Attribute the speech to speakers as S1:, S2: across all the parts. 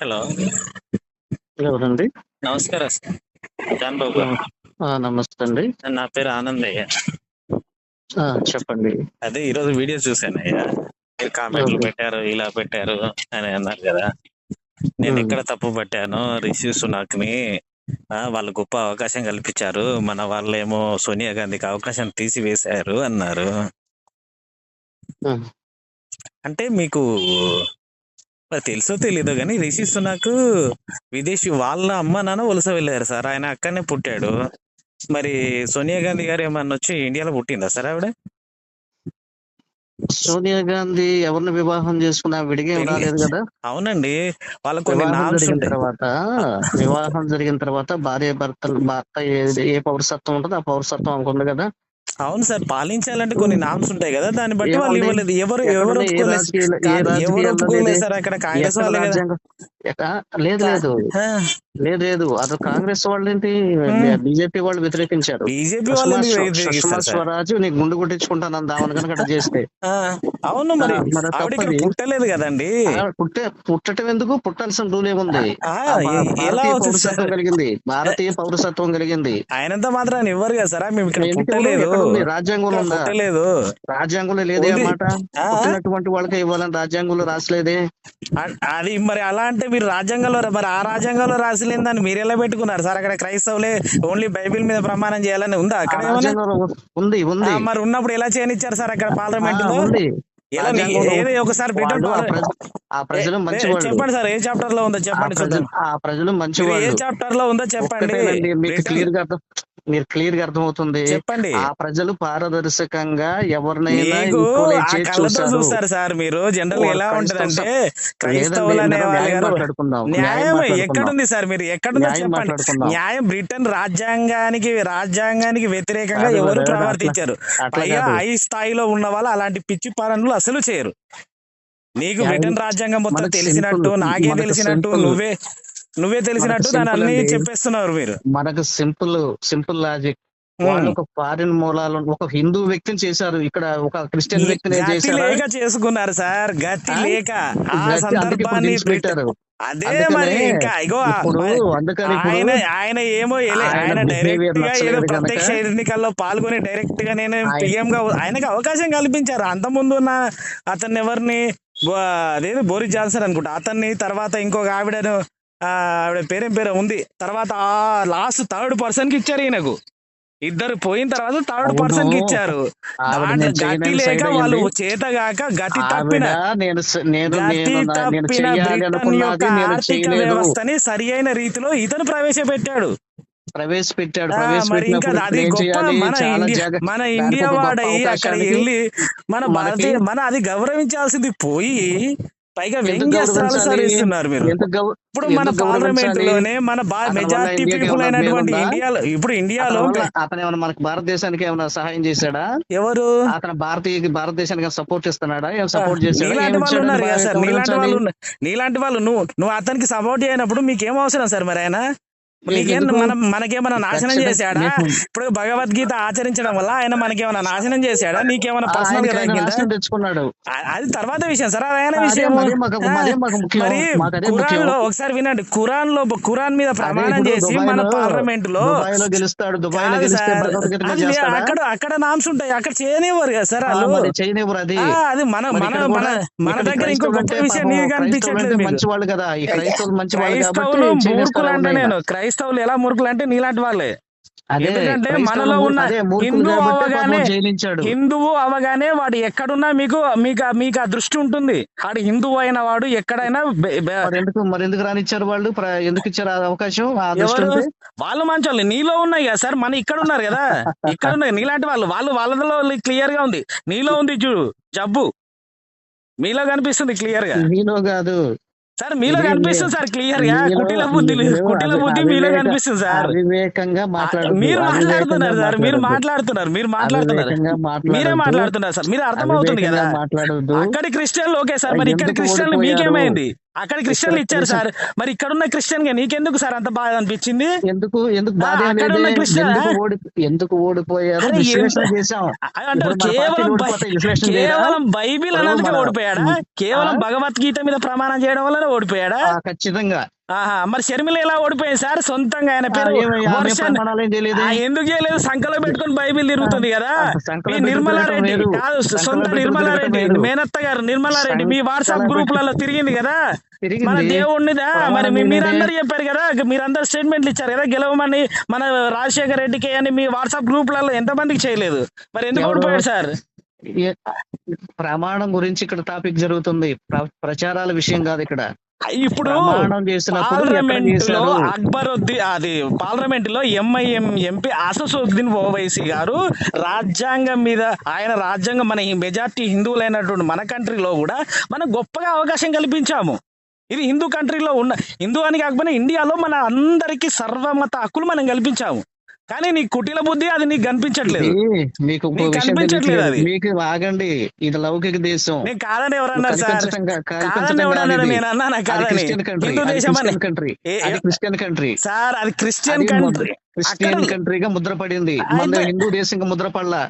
S1: Hello.
S2: ఎవరండి?
S1: నమస్కారం sir. John బాబు గారు.
S2: నమస్తే అండి.
S1: నా పేరు ఆనందయ్య.
S2: చెప్పండి.
S1: అదే ఈరోజు వీడియో చూశాను అయ్యా. మీరు కామెంట్లు
S2: ఓకే.
S1: పెట్టారు, ఇలా పెట్టారు అని అన్నారు కదా. నేను ఎక్కడ తప్పు పట్టాను? రిషి సునాక్ని వాళ్ళు గొప్ప అవకాశం కల్పించారు, మన వాళ్ళేమో సోనియా గాంధీకి అవకాశం తీసివేశారు అన్నారు. అంటే మీకు మరి తెలుసో తెలీదో కానీ రిషి సునాక్ విదేశీ, వాళ్ళ అమ్మ నాన్న వలస వెళ్ళారు సార్. ఆయన అక్కడనే పుట్టాడు. మరి సోనియా గాంధీ గారు ఏమన్నా వచ్చి ఇండియాలో పుట్టిందా సార్ ఆవిడ?
S2: సోనియా గాంధీ ఎవరిని వివాహం చేసుకున్నా విడిగా ఏం రాలేదు కదా.
S1: అవునండి, వాళ్ళకు కొన్ని
S2: వివాహం
S1: నామ్స్
S2: జరిగిన
S1: ఉంటాయి.
S2: తర్వాత భార్య భర్త ఏ పౌరసత్వం ఉంటుందో ఆ పౌరసత్వం అనుకుంది కదా.
S1: అవును సార్, పాలించాలంటే కొన్ని నామ్స్ ఉంటాయి కదా, దాన్ని బట్టి వాళ్ళు
S2: ఏమండి?
S1: ఇవ్వలేదు. ఎవరు
S2: ఎక్కడుంది? ఏ
S1: ఒప్పుకోలేదు. ఎవరు
S2: రాజకీయాల్లో
S1: ఒప్పుకోలేదు సార్, అక్కడ కాంగ్రెస్ వాళ్ళే కదా.
S2: లేదు అది కాంగ్రెస్ వాళ్ళు ఏంటి, బీజేపీ వాళ్ళు వ్యతిరేకించారు.
S1: బీజేపీ వాళ్ళు ఎందుకు
S2: సుష్మా
S1: వ్యతిరేకిస్తారు సార్?
S2: స్వరాజ్ నీ గుండు కొట్టించుకుంటాను దావన్ కనుక అట్లా చేస్తే
S1: అవును, మరి ఆవిడ ఇక్కడ
S2: తప్పది.
S1: పుట్టలేదు కదండి.
S2: పుట్టడం ఎందుకు? పుట్టాల్సిన రూల్ ఏముంది?
S1: ఎలా
S2: భారతీయ
S1: అవుతుంది సార్?
S2: పౌరసత్వం కలిగింది. భారతీయ పౌరసత్వం కలిగింది.
S1: ఆయనంతా మాత్రం ఇవ్వరు కదా సార్. మేము ఇక్కడ
S2: ఎందుకు
S1: పుట్టలేదు.
S2: ఎక్కడుంది? రాజ్యాంగంలో ఉందా?
S1: పుట్టలేదు.
S2: రాజ్యాంగంలో లేదే ఆ మాట. పుట్టినటువంటి వాళ్ళకే ఇవ్వాలని రాజ్యాంగంలో రాసలేదే.
S1: అది మరి అలా అంటే మీరు రాజ్యాంగంలో, మరి ఆ రాజ్యాంగంలో రాసిలేని దాన్ని మీరు ఎలా పెట్టుకున్నారు సార్? అక్కడ క్రైస్తవులే ఓన్లీ బైబిల్ మీద ప్రమాణం చేయాలని ఉందా అక్కడ?
S2: ఉంది.
S1: మరి ఉన్నప్పుడు ఎలా చేయనిచ్చారు సార్ అక్కడ పార్లమెంట్ లో? ఎలా ఏది ఒకసారి
S2: ఆ ప్రజలు మంచి
S1: చెప్పండి సార్, ఏ చాప్టర్ లో ఉందో చెప్పండి.
S2: ఆ ప్రజలు మంచి
S1: ఏ చాప్టర్ లో ఉందో చెప్పండి.
S2: మీరు క్లియర్ గా అర్థమవుతుంది.
S1: చెప్పండి.
S2: ఆ ప్రజలు పారదర్శకంగా ఎవరినైనా
S1: చూస్తారు సార్. మీరు జనరల్ ఎలా ఉంటదంటే క్రైస్తవులు అనే వాళ్ళు న్యాయం ఎక్కడుంది సార్? మీరు ఎక్కడుందో చెప్పండి. న్యాయం బ్రిటన్ రాజ్యాంగానికి వ్యతిరేకంగా ఎవరు ప్రవర్తించారు? పైగా హై స్థాయిలో ఉన్న వాళ్ళు అలాంటి పిచ్చి పనులు అసలు చేయరు. నీకు బ్రిటన్ రాజ్యాంగం మొత్తం తెలిసినట్టు, నాకే తెలిసినట్టు, నువ్వే తెలిసినట్టు దాని అన్ని చెప్పేస్తున్నారు మీరు.
S2: మనకు సింపుల్ లాజిక్. వాళ్ళు ఒక ఫారిన్ మూలాలు, ఒక హిందూ వ్యక్తిని చేశారు, ఇక్కడ ఒక క్రిస్టియన్ వ్యక్తిని
S1: చేసుకున్నారు సార్. గతి లేక ఆ సందర్భాన్ని పెట్టారు. అదే మరి ఇంకా ఇగో ఆయన ఏమో ఆయన డైరెక్ట్ గా ఏదో ప్రత్యక్ష ఎన్నికల్లో పాల్గొని డైరెక్ట్ గా నేను పిఎం గా ఆయనకి అవకాశం కల్పించారు. అంత ముందు ఉన్న అతన్ని ఎవరిని, అదేదో బోరిస్ జాన్సన్ అనుకుంటా, అతన్ని తర్వాత ఇంకొక ఆవిడ పేరు ఉంది, తర్వాత లాస్ట్ థర్డ్ పర్సన్ కి ఇచ్చారు. ఈయనకు ఇద్దరు పోయిన తర్వాత థర్డ్ పర్సన్ కి ఇచ్చారు. గతి లేక వాళ్ళు చేతగాక గతి తప్పిన బ్రిటన్ యొక్క ఆర్థిక వ్యవస్థని సరి అయిన రీతిలో ఇతను ప్రవేశపెట్టాడు.
S2: మరి ఇంకా అది గొప్ప.
S1: మన ఇండియా వాడయి అక్కడ వెళ్ళి మన అది గౌరవించాల్సింది పోయి పైగా వ్యంగ్యాస్త్రాలు సాధిస్తున్నారు మీరు. ఇప్పుడు మన పార్లమెంట్ లోనే మన మెజారిటీ పీపుల్ అయినటువంటి ఇండియాలో
S2: అతను ఏమైనా మనకు భారతదేశానికి ఏమైనా సహాయం చేశాడా? ఎవరు అతను? భారతదేశానికి సపోర్ట్ ఇస్తున్నాడా? సపోర్ట్ చేశాడా?
S1: నీలాంటి వాళ్ళు ఉన్నారు కదా సార్, నీలాంటి వాళ్ళు నువ్వు అతనికి సపోర్ట్ చేయనప్పుడు మీకేం అవసరం సార్? మరి ఆయన మనకేమైనా నాశనం చేశాడా? ఇప్పుడు భగవద్గీత ఆచరించడం వల్ల ఆయన మనకేమైనా నాశనం చేశాడా? నీకేమైనా పర్సనల్ గా తెచ్చుకున్నాడు? అది తర్వాత విషయం సార్, ఆయన విషయం. మరి ఖురాన్ లో ఒకసారి వినండి, ఖురాన్ మీద ప్రమాణం చేసి మన పార్లమెంట్ లో గెలుస్తాడు. అక్కడ నామ్స్ ఉంటాయి, అక్కడ చేయనివ్వరు కదా సార్ వాళ్ళు. చేయనివ్వరు. అది మన దగ్గర ఇంకో గొప్ప విషయం నీకు కనిపించట్లేదు. మంచి వాళ్ళు కదా క్రైస్తవులు, మూర్ఖులు అంటే నేను క్రైస్తవులు ఎలా మూర్ఖులు అంటే నీలాంటి వాళ్ళే. ఎందుకంటే మనలో ఉన్న హిందువు అవగానే వాడు ఎక్కడున్నా మీకు ఆ దృష్టి ఉంటుంది. వాడు హిందువు అయిన వాడు ఎక్కడైనా ఎందుకు రానిచ్చారు వాళ్ళు? ఎందుకు ఇచ్చారు అవకాశం? వాళ్ళు మంచి వాళ్ళు నీలో ఉన్నాయి కదా సార్. మన ఇక్కడ ఉన్నారు కదా, ఇక్కడ ఉన్నాయి నీలాంటి వాళ్ళు వాళ్ళలో క్లియర్ గా ఉంది. నీలో ఉంది చూడు జబ్బు, మీలో కనిపిస్తుంది క్లియర్ గా. నీలో కాదు సార్, మీలో కనిపిస్తుంది సార్ క్లియర్ గా. కుటిల బుద్ధి మీలో కనిపిస్తుంది సార్. మీరు మాట్లాడుతున్నారు సార్, మీరే మాట్లాడుతున్నారు సార్. మీరు అర్థమవుతుంది కదా. అక్కడి క్రిస్టియన్లు ఓకే సార్, మరి ఇక్కడ క్రిస్టియన్లు మీకేమైంది? అక్కడ క్రిస్టియన్లు ఇచ్చారు సార్, మరి ఇక్కడ ఉన్న క్రిస్టియన్ గా నీకెందుకు సార్ అంత బాధ అనిపించింది?
S2: ఎందుకు బాధ
S1: అక్కడ ఉన్న క్రిస్టియన్
S2: ఎందుకు ఓడిపోయారు విశ్లేషణ చేశాం.
S1: అంటారు కేవలం బైబిల్ అన్నందుకే ఓడిపోయాడా? కేవలం భగవద్గీత మీద ప్రమాణం చేయడం వల్లనే ఓడిపోయాడా?
S2: ఖచ్చితంగా.
S1: మరి షర్మిల ఎలా ఓడిపోయింది సార్? సొంతంగా ఆయన పేరు ఎందుకు చేయలేదు? సంఖలో పెట్టుకుని బైబిల్ తిరుగుతుంది కదా. నిర్మలారెడ్డి కాదు, సొంత నిర్మలారెడ్డి, మేనత్త గారు నిర్మలారెడ్డి మీ వాట్సాప్ గ్రూపులలో తిరిగింది కదా మన దేవుణ్ణిదా. మరి మీరందరూ చెప్పారు కదా, మీరందరూ స్టేట్మెంట్లు ఇచ్చారు కదా గెలవమని మన రాజశేఖర రెడ్డికి అని మీ వాట్సాప్ గ్రూపులలో ఎంతమందికి చేయలేదు? మరి ఎందుకు ఓడిపోయాడు సార్?
S2: ప్రమాణం గురించి ఇక్కడ టాపిక్ జరుగుతుంది, ప్రచారాల విషయం కాదు ఇక్కడ.
S1: ఇప్పుడు పార్లమెంట్ లో అది పార్లమెంట్ లో ఎంఐఎం ఎంపీ అసదుద్దీన్ ఓవైసీ గారు రాజ్యాంగం మీద, ఆయన రాజ్యాంగం మన మెజార్టీ హిందువులైనటువంటి మన కంట్రీలో కూడా మనం గొప్పగా అవకాశం కల్పించాము. ఇది హిందూ కంట్రీలో ఉన్న, హిందూ అని కాకపోయినా ఇండియాలో మన అందరికీ సర్వమత హక్కులు మనం కల్పించాము. కానీ నీ కుటిల బుద్ధి అది నీకు కనిపించట్లేదు, కనిపించట్లేదు. అది
S2: మీకు ఆగండి, ఇది లౌకిక దేశం.
S1: నేను కాదని ఎవరన్నారు సార్? కాదని ఎవరన్నారు? నేను అన్నానా కాదని? హిందూ దేశం అని
S2: క్రిస్టియన్ కంట్రీ సార్,
S1: అది క్రిస్టియన్ కంట్రీ,
S2: క్రిస్టియన్ కంట్రీగా ముద్రపడింది, హిందూ దేశంగా ముద్రపడలా.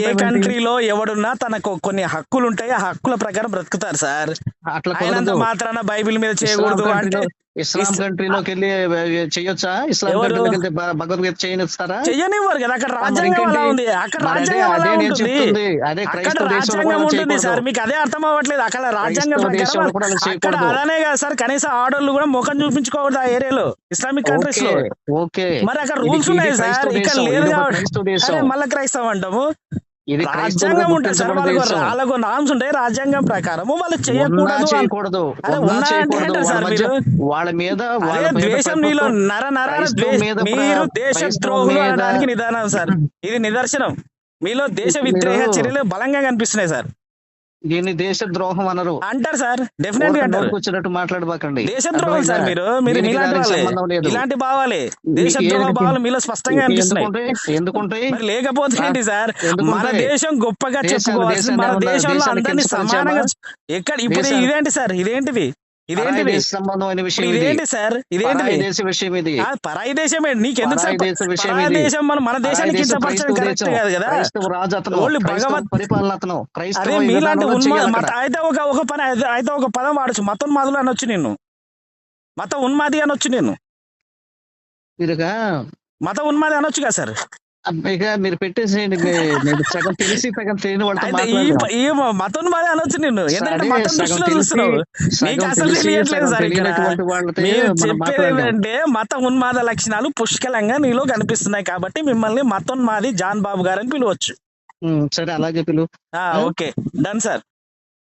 S1: ఏ కంట్రీలో ఎవడున్నా తనకు కొన్ని హక్కులు ఉంటాయి, ఆ హక్కుల ప్రకారం బ్రతుకుతారు సార్. అట్లా మాత్రాన బైబిల్ మీద చేయకూడదు అంటే
S2: ఇస్లాం కంట్రీలోకి వెళ్ళి చేయొచ్చా? ఇస్లాం కంట్రీలోకి వెళ్తే భగవద్గీత చేయనిస్తారా?
S1: చెయ్యనివ్వరు కదా. అక్కడ రాజ్యాంగం అలా ఉంది, అక్కడ రాజ్యాంగం అలా ఉంటుంది, అక్కడ రాజ్యాంగం ఉంటుంది సార్. మీకు అదే అర్థం అవ్వట్లేదు. అక్కడ రాజ్యాంగం అక్కడ అలానే కదా సార్. కనీసం ఆడోళ్ళు కూడా ముఖం చూపించుకోకూడదు ఆ ఏరియాలో, ఇస్లామిక్ కంట్రీస్ లో. మరి అక్కడ రూల్స్ ఉన్నాయి సార్, ఇక్కడ లేదు కాబట్టి మళ్ళీ క్రైస్తవం అంటాము. రాజ్యాంగం ఉంటుంది సార్, వాళ్ళకు నామ్స్ ఉంటాయి. రాజ్యాంగం ప్రకారం వాళ్ళు చేయకూడదు.
S2: వాళ్ళ మీద
S1: ద్వేషం నీలో మీరు దేశద్రోహులు అనడానికి నిదానం సార్. ఇది నిదర్శనం. మీలో దేశ విద్రోహ చర్యలు బలంగా కనిపిస్తున్నాయి సార్.
S2: దీన్ని దేశ ద్రోహం అనరు
S1: అంటారు సార్. డెఫినెట్ గా అంటారు.
S2: వచ్చినట్టు మాట్లాడబాకండి.
S1: దేశద్రోహం సార్ మీరు ఇలాంటి భావాలే, దేశద్రోహ భావాలు మీలో స్పష్టంగా అనిపిస్తున్నాయి.
S2: ఎందుకుంటాయి?
S1: లేకపోతే ఏంటి సార్? మన దేశం గొప్పగా చెప్పుకోవాల్సి, మన దేశంలో అందరినీ సమానంగా ఎక్కడ ఇప్పుడు ఇదేంటి సార్? ఇదేంటిది?
S2: సంబంధమైన విషయం
S1: ఇదేంటి సార్? ఇదేంటి
S2: దేశ విషయం? ఇది
S1: పరాయి దేశమే. నీకెందుకు సార్ పరాయి దేశం? మన దేశానికి కించపరచడం కరెక్ట్ కాదు కదా. అదే మీలాంటి అయితే ఒక పని అయితే ఒక పదం వాడచ్చు, మతోన్మాదులు అనొచ్చు నిన్ను, మత ఉన్మాది అనొచ్చు నిన్ను, మత ఉన్మాది అనొచ్చు కదా సార్.
S2: మీరు పెట్టేసేయండి, సగం తెలిసి సగం తెలియని
S1: వాళ్ళతో మతోన్మాది అనొచ్చు నిన్ను. ఎందుకంటే మతం దృష్టిలో చూస్తున్నావు, నీకు అసలు తెలియట్లేదు సార్. ఇక్కడ మీరు చెప్పేది ఏంటంటే మత ఉన్మాద లక్షణాలు పుష్కలంగా నీలో కనిపిస్తున్నాయి కాబట్టి మిమ్మల్ని మతోన్మాది జాన్ బాబు గారు అని పిలవచ్చు.
S2: సరే, అలాగే పిలువు.
S1: Okay, done sir.